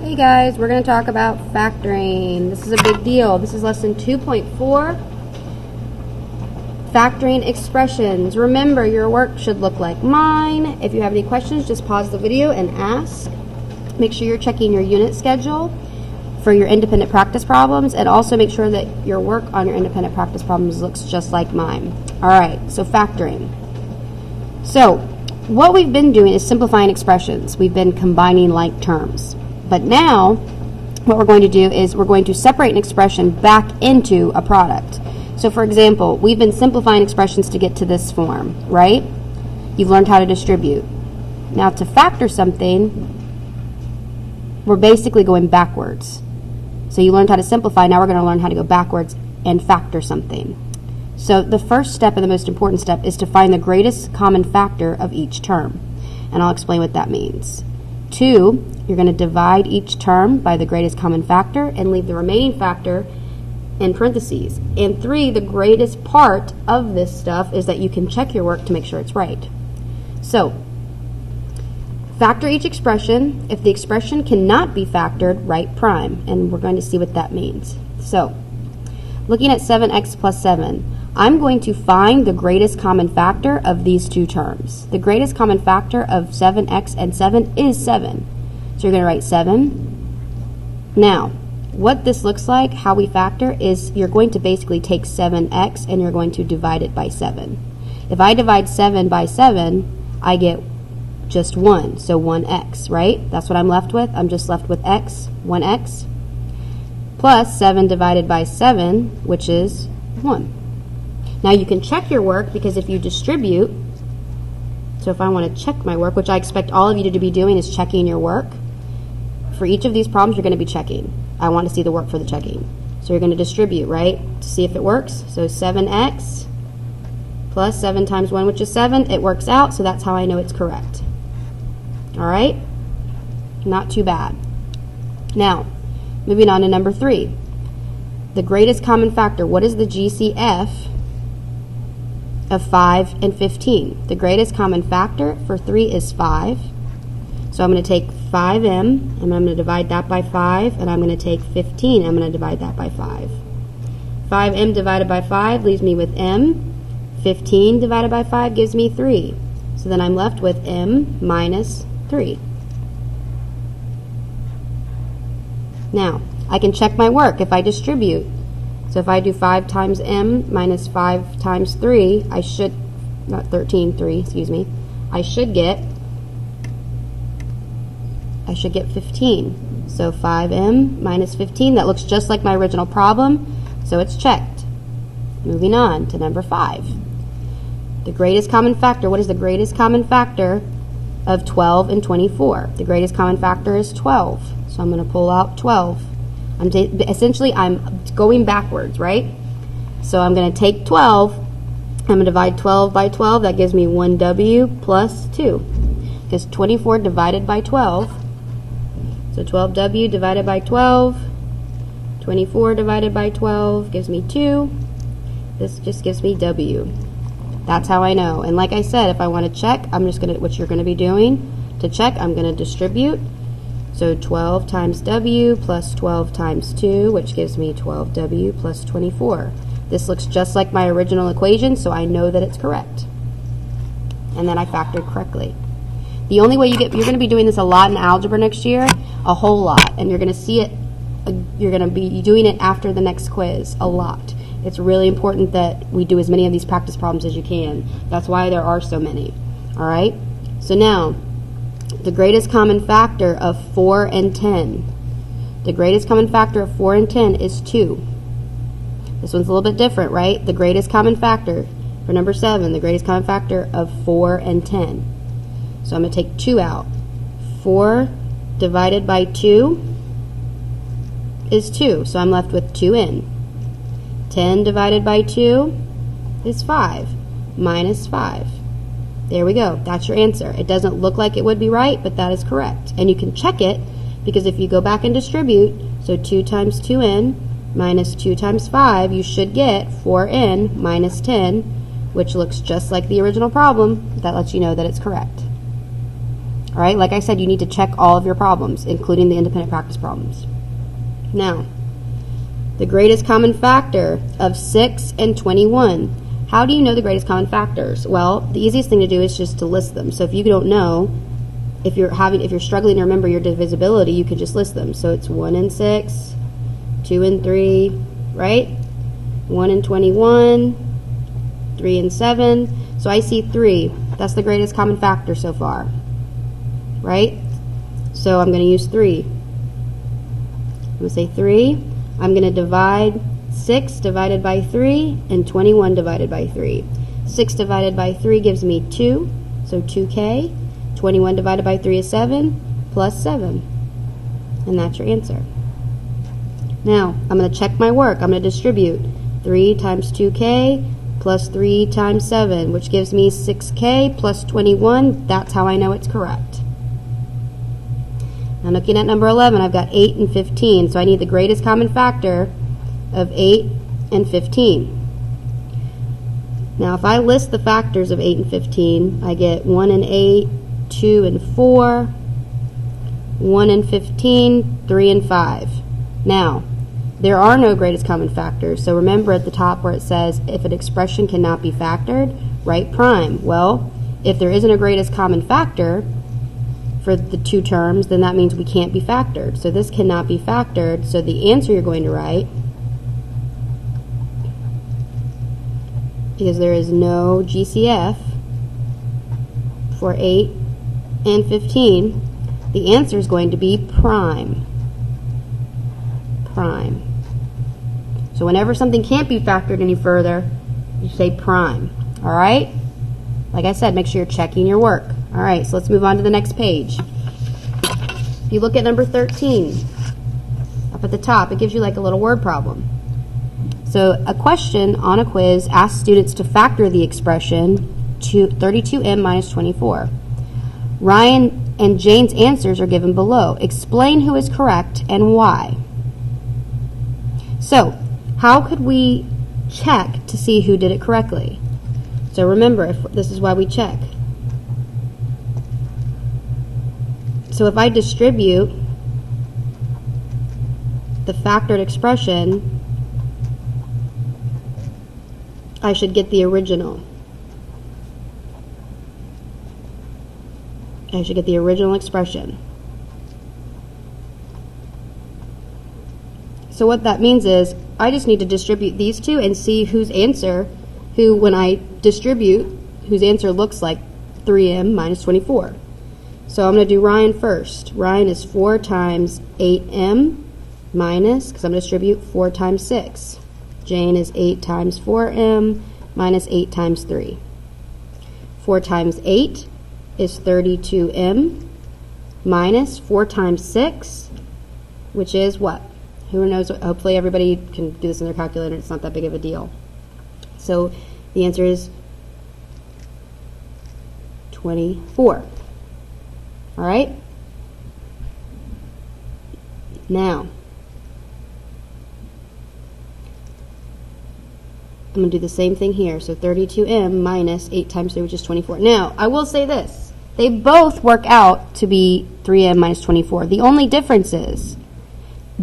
Hey guys, we're going to talk about factoring. This is a big deal. This is lesson 2.4, factoring expressions. Remember, your work should look like mine. If you have any questions, just pause the video and ask. Make sure you're checking your unit schedule for your independent practice problems, and also make sure that your work on your independent practice problems looks just like mine. All right, so factoring. So what we've been doing is simplifying expressions. We've been combining like terms. But now, what we're going to do is we're going to separate an expression back into a product. So for example, we've been simplifying expressions to get to this form, right? You've learned how to distribute. Now to factor something, we're basically going backwards. So you learned how to simplify, now we're going to learn how to go backwards and factor something. So the first step and the most important step is to find the greatest common factor of each term. And I'll explain what that means. 2, you're going to divide each term by the greatest common factor and leave the remaining factor in parentheses. And 3, the greatest part of this stuff is that you can check your work to make sure it's right. So, factor each expression. If the expression cannot be factored, write prime. And we're going to see what that means. So, looking at 7x plus 7, I'm going to find the greatest common factor of these two terms. The greatest common factor of 7x and 7 is 7. So you're going to write 7. Now, what this looks like, how we factor, is you're going to basically take 7x and you're going to divide it by 7. If I divide 7 by 7, I get just 1, so 1x, right? That's what I'm left with. I'm just left with x, 1x, plus 7 divided by 7, which is 1. Now you can check your work, because if you distribute, so if I want to check my work, which I expect all of you to be doing is checking your work, for each of these problems you're going to be checking. I want to see the work for the checking. So you're going to distribute, right, to see if it works. So 7x plus 7 times 1, which is 7, it works out, so that's how I know it's correct. All right? Not too bad. Now, moving on to number 3. The greatest common factor. What is the GCF of 5 and 15? The greatest common factor for 3 is 5. So I'm going to take 5m, and I'm going to divide that by 5, and I'm going to take 15, I'm going to divide that by 5. 5m divided by 5 leaves me with m. 15 divided by 5 gives me 3. So then I'm left with m minus 3. Now, I can check my work if I distribute. So if I do 5 times m minus 5 times 3, I should, not 13, 3, excuse me, I should get 15. So 5m minus 15, that looks just like my original problem, so it's checked. Moving on to number 5. The greatest common factor. What is the greatest common factor of 12 and 24? The greatest common factor is 12. So I'm going to pull out 12. Essentially, I'm going backwards, right? So I'm going to take 12. I'm going to divide 12 by 12. That gives me 1w plus 2. Because 24 divided by 12. So 12w divided by 12. 24 divided by 12 gives me 2. This just gives me w. That's how I know. And like I said, if I want to check, I'm just going to, what you're going to be doing to check, I'm going to distribute. So 12 times w plus 12 times 2, which gives me 12w plus 24. This looks just like my original equation, so I know that it's correct. And then I factored correctly. The only way you're going to be doing this a lot in algebra next year, a whole lot, and you're going to see it, you're going to be doing it after the next quiz a lot. It's really important that we do as many of these practice problems as you can. That's why there are so many. All right? So now, the greatest common factor of 4 and 10. The greatest common factor of 4 and 10 is 2. This one's a little bit different, right? The greatest common factor for number 7, the greatest common factor of 4 and 10. So I'm going to take 2 out. 4 divided by 2 is 2. So I'm left with 2n. 10 divided by 2 is 5. Minus 5. There we go. That's your answer. It doesn't look like it would be right, but that is correct. And you can check it, because if you go back and distribute, so 2 times 2n minus 2 times 5, you should get 4n minus 10, which looks just like the original problem. That lets you know that it's correct. All right, like I said, you need to check all of your problems, including the independent practice problems. Now, the greatest common factor of 6 and 21. How do you know the greatest common factors? Well, the easiest thing to do is just to list them. So if you don't know, if you're struggling to remember your divisibility, you can just list them. So it's 1 and 6, 2 and 3, right? 1 and 21, 3 and 7. So I see 3. That's the greatest common factor so far, right? So I'm going to use 3. I'm going to say 3. I'm going to divide 6 divided by 3 and 21 divided by 3. 6 divided by 3 gives me 2, so 2k. 21 divided by 3 is 7, plus 7. And that's your answer. Now, I'm going to check my work. I'm going to distribute 3 times 2k plus 3 times 7, which gives me 6k plus 21. That's how I know it's correct. Now, looking at number 11, I've got 8 and 15, so I need the greatest common factor of 8 and 15. Now, if I list the factors of 8 and 15, I get 1 and 8, 2 and 4, 1 and 15, 3 and 5. Now, there are no greatest common factors, so remember at the top where it says if an expression cannot be factored, write prime. Well, if there isn't a greatest common factor for the two terms, then that means we can't be factored. So this cannot be factored, so the answer you're going to write, because there is no GCF for 8 and 15, the answer is going to be prime. Prime. So whenever something can't be factored any further, you say prime. All right? Like I said, make sure you're checking your work. All right, so let's move on to the next page. If you look at number 13, up at the top, it gives you like a little word problem. So a question on a quiz asks students to factor the expression 32m minus 24. Ryan and Jane's answers are given below. Explain who is correct and why. So, how could we check to see who did it correctly? So remember, this is why we check. So if I distribute the factored expression, I should get the original. I should get the original expression. So what that means is I just need to distribute these two and see whose answer, when I distribute, whose answer looks like 3m minus 24. So I'm going to do Ryan first. Ryan is 4 times 8m minus, because I'm going to distribute 4 times 6. Jane is 8 times 4m minus 8 times 3. 4 times 8 is 32m minus 4 times 6, which is what? Who knows? Hopefully everybody can do this in their calculator. It's not that big of a deal. So the answer is 24. All right? Now, I'm going to do the same thing here. So 32m minus 8 times 3, which is 24. Now, I will say this. They both work out to be 3m minus 24. The only difference is,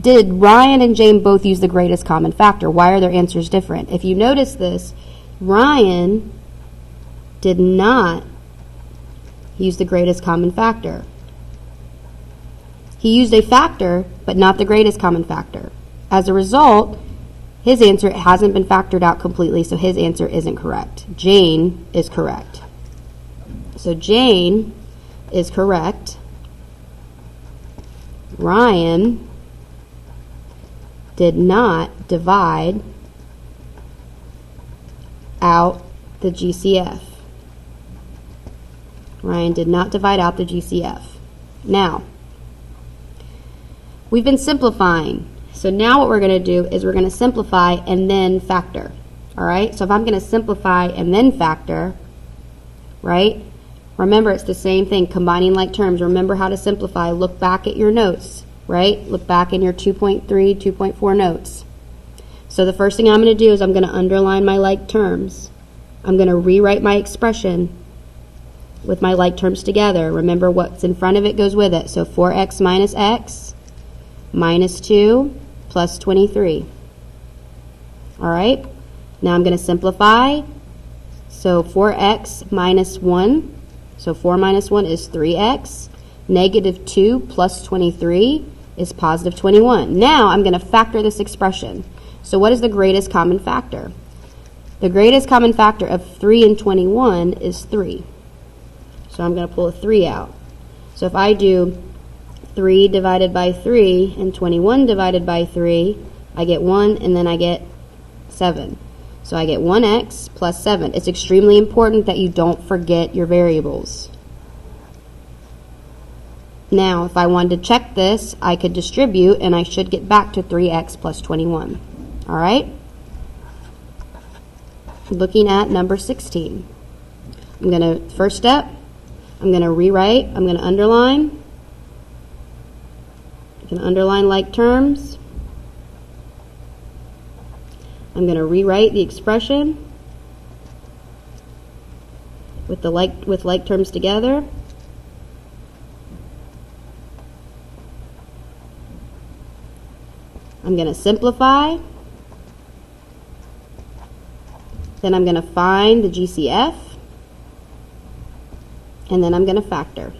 did Ryan and Jane both use the greatest common factor? Why are their answers different? If you notice this, Ryan did not use the greatest common factor. He used a factor, but not the greatest common factor. As a result, his answer hasn't been factored out completely, so his answer isn't correct. Jane is correct. So Jane is correct. Ryan did not divide out the GCF. Ryan did not divide out the GCF. Now, we've been simplifying. So now what we're going to do is we're going to simplify and then factor. All right? So if I'm going to simplify and then factor, right? Remember, it's the same thing, combining like terms. Remember how to simplify. Look back at your notes, right? Look back in your 2.3, 2.4 notes. So the first thing I'm going to do is I'm going to underline my like terms. I'm going to rewrite my expression. with my like terms together. Remember, what's in front of it goes with it. So 4x minus x minus 2 plus 23. All right, now I'm going to simplify. So 4x minus 1, so 4 minus 1 is 3x. Negative 2 plus 23 is positive 21. Now I'm going to factor this expression. So what is the greatest common factor? The greatest common factor of 3 and 21 is 3. So I'm going to pull a 3 out. So if I do 3 divided by 3 and 21 divided by 3, I get 1 and then I get 7. So I get 1x plus 7. It's extremely important that you don't forget your variables. Now, if I wanted to check this, I could distribute and I should get back to 3x plus 21. All right? Looking at number 16. I'm going to, first step, I'm going to rewrite, I'm going to underline. I'm going to underline like terms. I'm going to rewrite the expression with like terms together. I'm going to simplify. Then I'm going to find the GCF. And then I'm going to factor.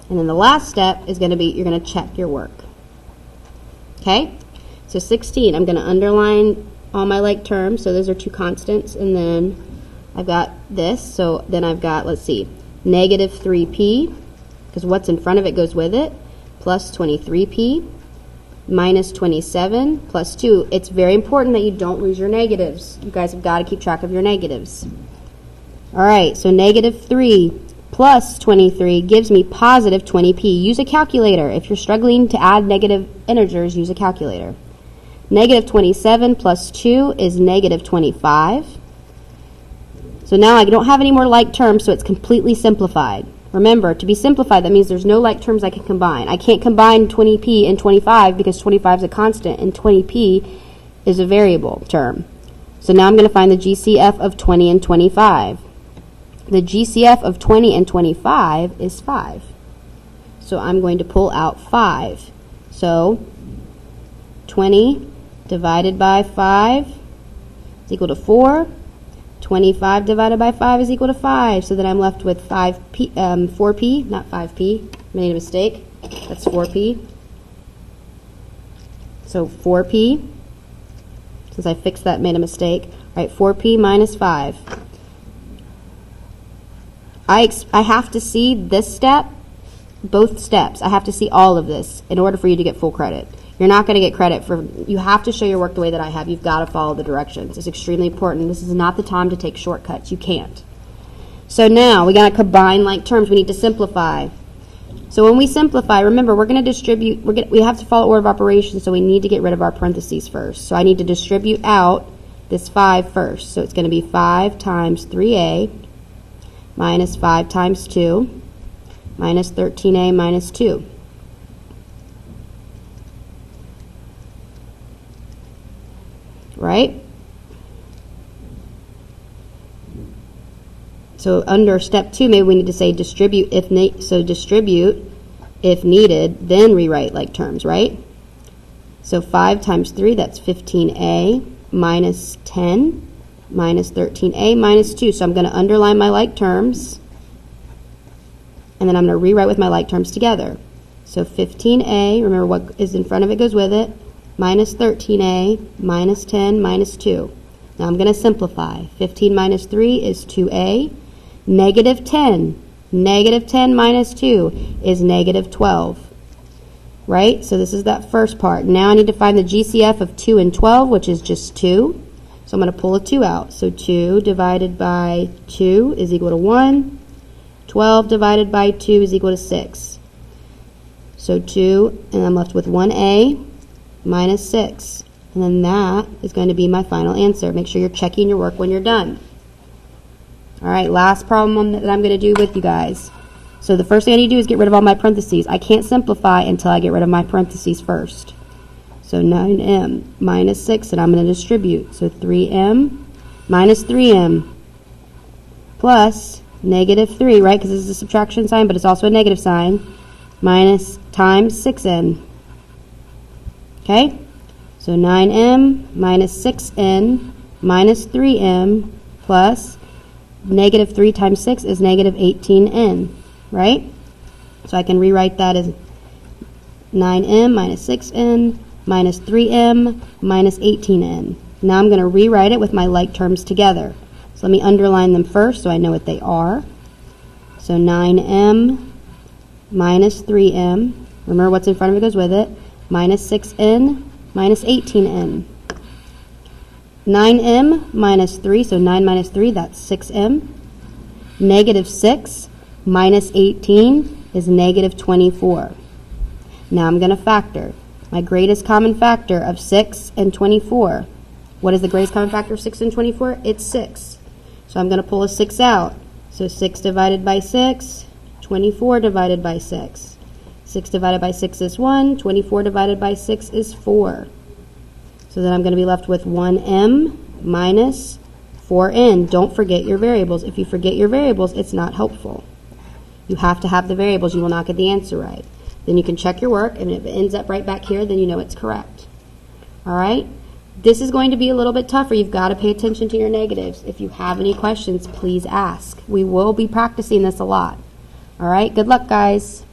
And then the last step is going to be, you're going to check your work. Okay? So 16, I'm going to underline all my like terms. So those are two constants. And then I've got this. So then I've got, let's see, negative 3p, because what's in front of it goes with it, plus 23p, minus 27, plus 2. It's very important that you don't lose your negatives. You guys have got to keep track of your negatives. All right, so negative 3 plus 23 gives me positive 20p. Use a calculator. If you're struggling to add negative integers, use a calculator. Negative 27 plus 2 is negative 25. So now I don't have any more like terms, so it's completely simplified. Remember, to be simplified, that means there's no like terms I can combine. I can't combine 20p and 25 because 25 is a constant and 20p is a variable term. So now I'm going to find the GCF of 20 and 25. The GCF of 20 and 25 is 5. So I'm going to pull out 5. So 20 divided by 5 is equal to 4. 25 divided by 5 is equal to 5. So then I'm left with 4p, not 5p. Made a mistake. That's 4p. So 4p. Since I fixed that, made a mistake. All right, 4p minus 5. I have to see this step, both steps. I have to see all of this in order for you to get full credit. You're not going to get credit for, you have to show your work the way that I have. You've got to follow the directions. It's extremely important. This is not the time to take shortcuts. You can't. So now we got to combine like terms. We need to simplify. So when we simplify, remember, we're going to distribute, we have to follow order of operations, so we need to get rid of our parentheses first. So I need to distribute out this 5 first. So it's going to be 5 times 3a minus 5 times 2 minus 13a minus 2. Right? So under step 2, maybe we need to say distribute if distribute if needed, then rewrite like terms, right? So 5 times 3, that's 15a minus 10 minus 13a minus 2. So I'm going to underline my like terms, and then I'm going to rewrite with my like terms together. So 15a, remember what is in front of it goes with it, minus 13a, minus 10, minus 2. Now I'm going to simplify. 15 minus 3 is 2a. Negative 10. Negative 10 minus 2 is negative 12. Right? So this is that first part. Now I need to find the GCF of 2 and 12, which is just 2. So I'm going to pull a 2 out. So 2 divided by 2 is equal to 1. 12 divided by 2 is equal to 6. So 2, and I'm left with 1a minus 6. And then that is going to be my final answer. Make sure you're checking your work when you're done. All right, last problem that I'm going to do with you guys. So the first thing I need to do is get rid of all my parentheses. I can't simplify until I get rid of my parentheses first. So 9m minus 6, and I'm going to distribute. So 3m minus 3m plus negative 3, right, because this is a subtraction sign, but it's also a negative sign, minus times 6n. Okay? So 9m minus 6n minus 3m plus negative 3 times 6 is negative 18n, right? So I can rewrite that as 9m minus 6n minus 3m minus 18n. Now I'm going to rewrite it with my like terms together. So let me underline them first so I know what they are. So 9m minus 3m, remember what's in front of it goes with it, minus 6n minus 18n. 9m minus 3, so 9 minus 3, that's 6m. Negative 6 minus 18 is negative 24. Now I'm going to factor. My greatest common factor of 6 and 24. What is the greatest common factor of 6 and 24? It's 6. So I'm going to pull a 6 out. So 6 divided by 6, 24 divided by 6. 6 divided by 6 is 1. 24 divided by 6 is 4. So then I'm going to be left with 1m minus 4n. Don't forget your variables. If you forget your variables, it's not helpful. You have to have the variables. You will not get the answer right. Then you can check your work, and if it ends up right back here, then you know it's correct. All right? This is going to be a little bit tougher. You've got to pay attention to your negatives. If you have any questions, please ask. We will be practicing this a lot. All right? Good luck, guys.